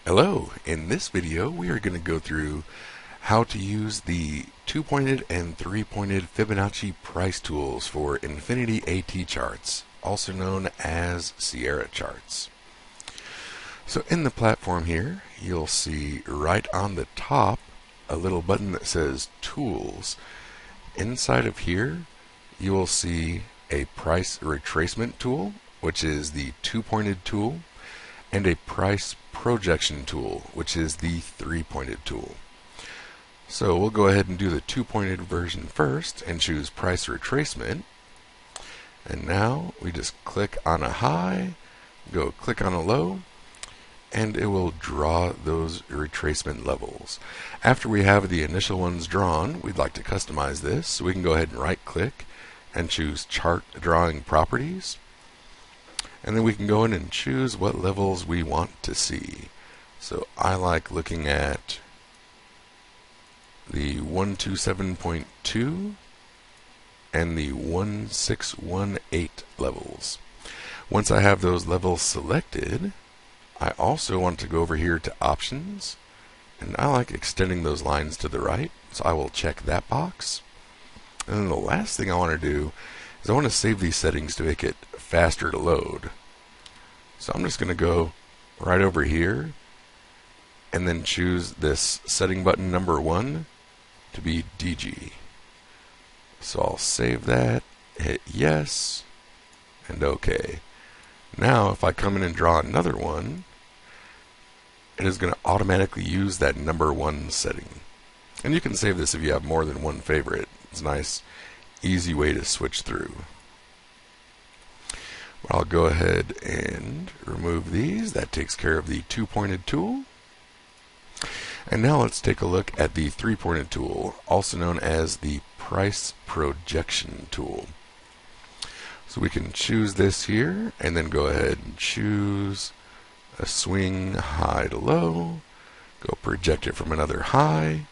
Hello, in this video we are going to go through how to use the 2-pointed and 3-pointed Fibonacci price tools for InfinityAT charts, also known as SierraCharts. So in the platform here, you'll see right on the top a little button that says Tools. Inside of here, you will see a price retracement tool, which is the 2-pointed tool, and a price projection tool, which is the 3-pointed tool. So we'll go ahead and do the 2-pointed version first and choose price retracement. And now we just click on a high, go click on a low, and it will draw those retracement levels. After we have the initial ones drawn, we'd like to customize this. So we can go ahead and right click and choose chart drawing properties. And then we can go in and choose what levels we want to see. So I like looking at the 127.2 and the 1618 levels. Once I have those levels selected, I also want to go over here to options, and I like extending those lines to the right, so I will check that box. And then the last thing I want to do is I want to save these settings to make it faster to load. So I'm just going to go right over here and then choose this setting button number 1 to be DG. So I'll save that, hit yes, and OK. Now if I come in and draw another one, it is going to automatically use that number 1 setting. And you can save this if you have more than one favorite. It's a nice, easy way to switch through. I'll go ahead and remove these. That takes care of the 2-pointed tool. And now let's take a look at the 3-pointed tool, also known as the price projection tool. So we can choose this here and then go ahead and choose a swing high to low, go project it from another high,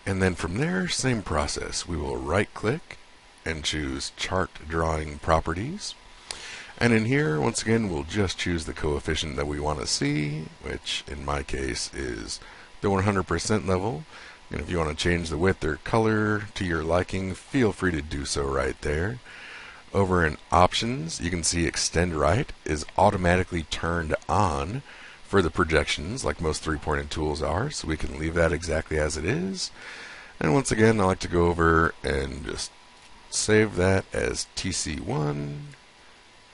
and then from there, same process. We will right click and choose chart drawing properties. And in here, once again, we'll just choose the coefficient that we want to see, which in my case is the 100% level. And if you want to change the width or color to your liking, feel free to do so right there. Over in options, you can see extend right is automatically turned on for the projections, like most 3-pointed tools are, so we can leave that exactly as it is. And once again, I like to go over and just save that as TC1.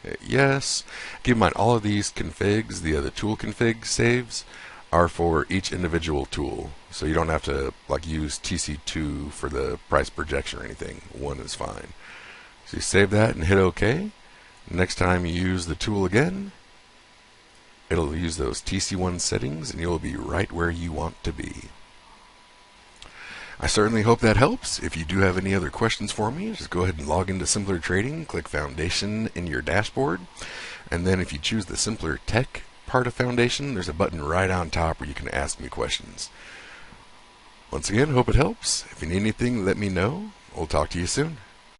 Hit yes. Keep in mind, all of these configs, the tool config saves, are for each individual tool. So you don't have to use TC2 for the price projection or anything. One is fine. So you save that and hit OK. Next time you use the tool again, it'll use those TC1 settings and you'll be right where you want to be. I certainly hope that helps. If you do have any other questions for me, just go ahead and log into Simpler Trading, click Foundation in your dashboard, and then if you choose the Simpler Tech part of Foundation, there's a button right on top where you can ask me questions. Once again, hope it helps. If you need anything, let me know. We'll talk to you soon.